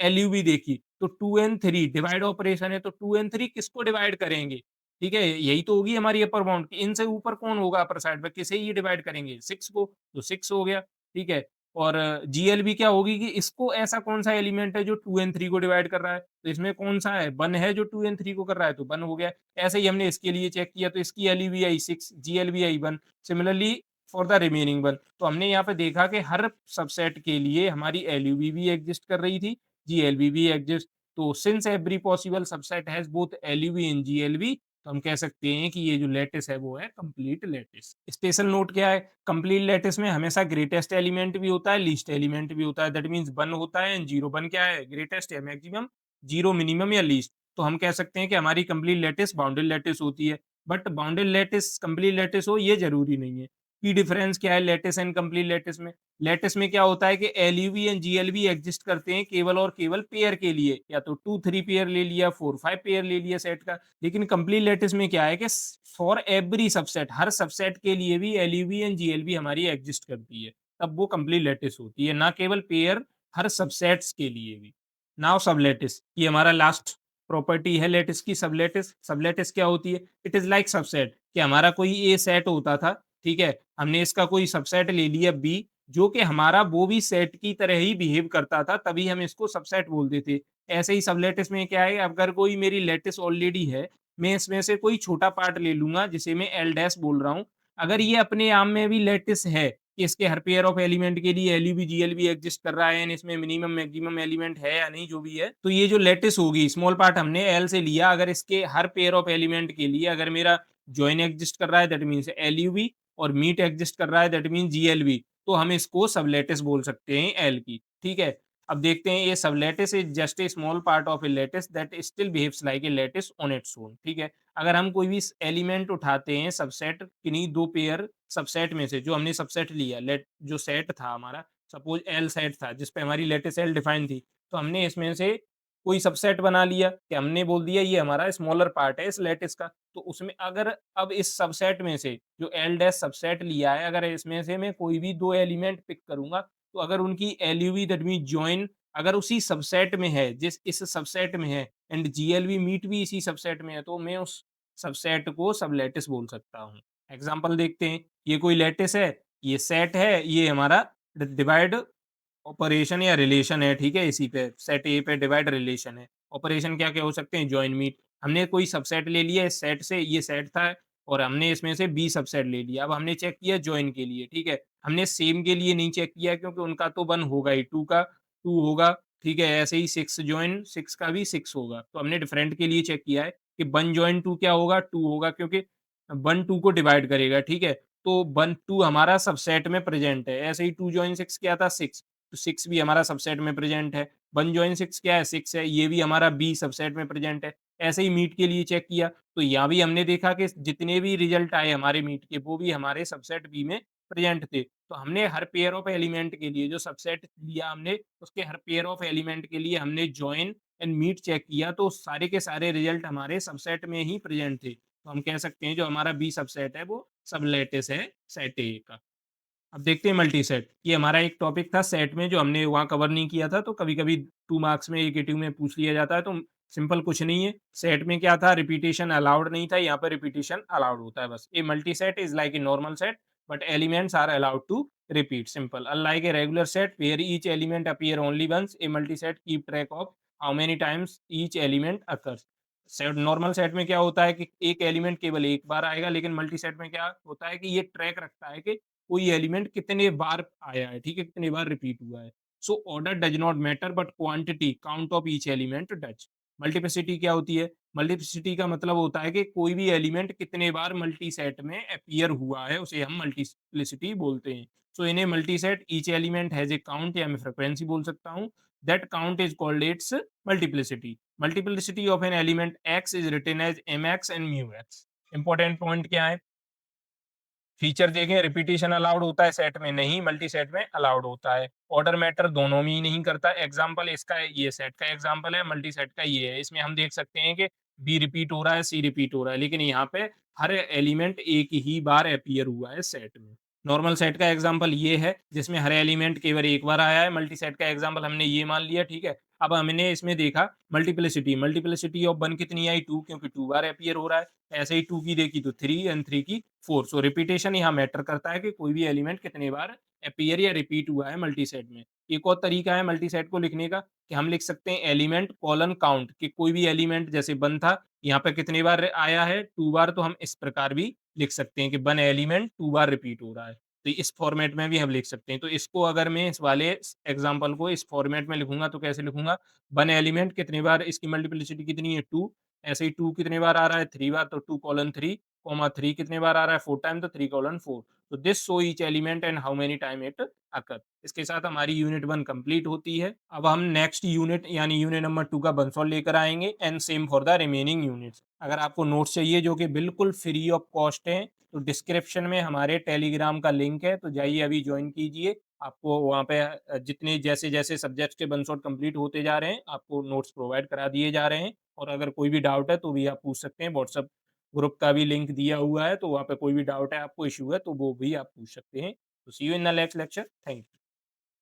एलयूवी देखी, तो 2 एंड 3 डिवाइड ऑपरेशन है, तो 2 एंड 3 किसको डिवाइड करेंगे? ठीक है? यही तो होगी हमारी अपर बाउंड, इनसे ऊपर कौन होगा अपर साइड पे? किसे ये डिवाइड करेंगे? 6 को, तो 6 हो गया, ठीक है? और जीएलबी क्या होगी कि इसको, ऐसा कौन-सा एलिमेंट है जो 2 एंड 3 को डिवाइड कर रहा है? तो इसमें कौन-सा है? 1 है जो 2 एंड 3 को कर रहा है, तो 1 हो गया। ऐसे ही हमने इसके लिए चेक किया, तो इसकी LUV I 6, GLB I 1, similarly for the remaining 1। तो हमने यहाँ पे देखा कि हर सबसेट के लिए हमारी एलयूवी भी एग्जिस्ट कर रही थी, जीएलबी भी एग्जिस्ट। तो since every possible subset has both LUB and GLB, तो हम कह सकते हैं कि ये जो लैटिस है वो है कंप्लीट लैटिस। स्पेशल नोट क्या है? कंप्लीट लैटिस में हमेशा ग्रेटेस्ट एलिमेंट भी होता है, लीस्ट एलिमेंट भी होता है, दैट मीन्स 1 होता है एंड 0। 1 क्या है? ग्रेटेस्ट या मैक्सिमम, 0 मिनिमम या लीस्ट। तो हम कह सकते हैं कि हमारी कंप्लीट लैटिस बाउंडेड लैटिस होती है। But bounded lattice complete lattice हो ये ज़रूरी नहीं है। की डिफरेंस क्या है लैटिस एंड कंप्लीट लैटिस में? लैटिस में क्या होता है कि एलयूवी एंड जीएलवी एग्जिस्ट करते हैं केवल और केवल पेयर के लिए, या तो 2-3 पेयर ले लिया, 4-5 पेयर ले लिया सेट का। लेकिन कंप्लीट लैटिस में क्या है कि for every subset, her subset के लिए भी एलयूवी एंड जीएलवी हमारी एग्जिस्ट करती है, तब वो कंप्लीट लैटिस होती है, ना केवल पेयर, हर सबसेट्स के लिए भी। नाउ सबलैटिस, ये हमारा लास्ट प्रॉपर्टी है लैटिस की, सबलैटिस। सबलैटिस क्या होती है? इट इज़ लाइक सबसेट, कि हमारा कोई ए सेट होता था, ठीक है? हमने इसका कोई सबसेट ले लिया बी, जो कि हमारा वो भी सेट की तरह ही बिहेव करता था, तभी हम इसको सबसेट बोलते थे। ऐसे ही सबलैटिस में क्या है, अगर कोई मेरी लैटिस ऑलरेडी है, मैं इसमें से कोई छोटा पार्ट ले लूँगा, जिसे मैं एल डैश बोल रहा हूँ। अगर ये अपने आप में भी लैटिस है, कि इसके हर पेयर ऑफ एलिमेंट के लिए एलयूवी, जीएलवी एग्जिस्ट कर रहा है एंड इसमें मिनिमम, मैक्सिमम एलिमेंट है या नहीं, जो भी है, तो ये जो लैटिस होगी, स्मॉल पार्ट हमने एल से लिया, अगर इसके हर पेयर ऑफ एलिमेंट के लिए अगर मेरा जॉइन एग्जिस्ट कर रहा है, दैट मीन्स एलयूवी, और मीट एग्जिस्ट कर रहा है, दैट मीन्स जीएलवी, तो हम इसको सबलैटिस बोल सकते हैं एल की, ठीक है? अब देखते हैं, ये sublattice is just a small part of a lattice that still behaves like a lattice on its own, ठीक है? अगर हम कोई भी एलिमेंट उठाते हैं सबसेट, किन्हीं दो पेयर सबसेट में से, जो हमने सबसेट लिया, लेट जो सेट था हमारा, सपोज एल सेट था जिस पे हमारी लैटिस एल डिफाइन थी, तो हमने इसमें से कोई सबसेट बना लिया, कि हमने बोल दिया ये हमारा स्मॉलर पार्ट है इस लैटिस का, तो उसमें अगर अब इस सबसेट में से जो एल डैश सबसेट लिया है, अगर इसमें से मैं कोई भी दो एलिमेंट पिक करूंगा, तो अगर उनकी एलयूवी, दैट मीन जॉइन, अगर उसी सबसेट में है, जिस इस सबसेट में है, एंड जीएलवी मीट भी इसी सबसेट में है, तो मैं उस सबसेट को सबलैटिस बोल सकता हूँ। एग्जांपल देखते हैं, ये कोई लैटिस है, ये सेट है, ये हमारा डिवाइड ऑपरेशन या रिलेशन है, ठीक है? इसी पे सेट ए पे डिवाइड रिलेशन है। ऑपरेशन क्या-क्या हो सकते हैं? Join meet. हमने कोई सबसेट ले लिया इस सेट से, ये सेट था और हमने इसमें से बी सबसेट ले लिया। अब हमने चेक किया जॉइन के लिए, ठीक है? हमने सेम के लिए नहीं चेक किया, क्योंकि उनका तो 1 होगा ही, 2 का 2 होगा, ठीक है? ऐसे ही 6 जॉइन 6 का भी 6 होगा। तो हमने डिफरेंट के लिए चेक किया है कि 1 जॉइन 2 क्या होगा? 2 होगा, क्योंकि 1 2 को डिवाइड करेगा, ठीक है? तो 1 2 हमारा सबसेट में प्रेज़ेंट है। ऐसे ही 2 जॉइन 6 क्या था? 6, तो 6 भी हमारा सबसेट में प्रेज़ेंट है। 1 जॉइन 6 क्या है? 6 है, ये भी हमारा बी सबसेट में प्रेज़ेंट है। ऐसे ही मीट के लिए चेक किया, तो यहाँ भी हमने देखा कि जितने भी रिज़ल्ट आए हमारे मीट के, वो भी हमारे सबसेट बी में प्रेज़ेंट थे। तो हमने हर पेयर ऑफ एलिमेंट के लिए जो सबसेट लिया हमने, उसके हर पेयर ऑफ एलिमेंट के लिए हमने जॉइन एंड मीट चेक किया, तो सारे के सारे रिज़ल्ट हमारे सबसेट में ही प्रेज़ेंट थे। तो हम कह सकते हैं जो हमारा बी सबसेट है, वो सबलैटिस है सेट ए का। अब देखते हैं मल्टी सेट। ये हमारा एक टॉपिक था सेट में, जो हमने वहाँ कवर नहीं किया था, तो कभी-कभी 2 मार्क्स में एकेटिव में पूछ लिया जाता है, तो सिंपल कुछ नहीं है। सेट में क्या था, रिपीटिशन अलाउड नहीं था, यहाँ पर रिपीटिशन अलाउड होता है बस। A multi set is like a normal set, but elements are allowed to repeat, simple. Unlike a regular set where each element appear only once, a multi set keep track of how many times each element occurs. Set, normal set में क्या होता है कि एक element केवल एक बार आएगा, लेकिन मल्टी सेट में क्या होता है कि ये ट्रैक रखता है कि कोई एलिमेंट कितने बार आया है, ठीक है? कितनी बार रिपीट हुआ है। So order does not matter, but quantity, count of each element does. Multiplicity क्या होती है? मल्टीप्लिसिटी का मतलब होता है कि कोई भी एलिमेंट कितने बार मल्टी सेट में अपीयर हुआ है, उसे हम मल्टीप्लिसिटी बोलते हैं। So in a multi set each element has a count, या मैं फ्रीक्वेंसी बोल सकता हूँ। That count is called its multiplicity. Multiplicity of an element x is written as mx and mu x। Important point क्या है? Feature देखें, repetition allowed होता है सेट में, नहीं, मल्टी सेट में अलाउड होता है। ऑर्डर मैटर दोनों में ही नहीं करता। एग्जांपल इसका है, ये सेट का एग्जांपल है, मल्टी सेट का ये है। इसमें हम देख सकते हैं कि बी रिपीट हो रहा है, सी रिपीट हो रहा है, लेकिन यहाँ पे हर एलिमेंट एक ही बार अपीयर हुआ है सेट में। नॉर्मल सेट का एग्जांपल ये है, जिसमें हर एलिमेंट केवल एक बार आया है। मल्टी सेट का एग्जांपल हमने ये मान लिया, ठीक है? अब हमने इसमें देखा मल्टीप्लिसिटी, मल्टीप्लिसिटी ऑफ 1 कितनी आई? 2, क्योंकि 2 बार अपीयर हो रहा है। ऐसे ही 2 की देखी तो 3 एंड 3 की 4। सो रिपीटेशन यहाँ मैटर करता है कि कोई भी एलिमेंट कितने बार अपीयर या रिपीट हुआ है मल्टी सेट में। एक और तरीका है मल्टी सेट को लिखने का, कि हम लिख सकते हैं एलिमेंट कोलन काउंट, कि कोई भी एलिमेंट जैसे 1 था, यहाँ पे कितनी बार आया है? 2 बार, तो हम इस प्रकार भी लिख सकते हैं कि 1 एलिमेंट 2 बार रिपीट हो रहा है। तो इस फॉर्मेट में भी हम लिख सकते हैं। तो इसको अगर मैं इस वाले एग्जांपल को इस फॉर्मेट में लिखूँगा, तो कैसे लिखूँगा? 1 एलिमेंट कितनी बार, इसकी मल्टीप्लिसिटी कितनी है? 2, ऐसे ही 2 कितनी बार आ रहा है 3 बार, तो 2:3 कॉमा 3 कितनी बार आ रहा है 4 टाइम, तो 3:4। तो this show each element and how many time it occur. इसके साथ हमारी यूनिट 1 कंप्लीट होती है। अब हम नेक्स्ट यूनिट यानी यूनिट नंबर 2 का बंसोल लेकर आएँगे and same for the remaining units. अगर आपको नोट्स चाहिए जो कि बिल्कुल फ्री ऑफ कॉस्ट हैं, तो डिस्क्रिप्शन में हमारे टेलीग्राम का लिंक है, तो जाइए अभी जॉइन कीजिए। आपको वहाँ पे जितने जैसे-जैसे सब्जेक्ट्स के बंसोट कंप्लीट होते जा रहे हैं, आपको नोट्स प्रोवाइड करा दिए जा रहे हैं। और अगर कोई भी डाउट है तो भी आप पूछ सकते हैं। व्हाट्सएप ग्रुप का भी लिंक दिया हुआ है, तो वहाँ पे कोई भी डाउट है, आपको इश्यू है, तो वो भी आप पूछ सकते हैं। तो see you in the next lecture. Thank you.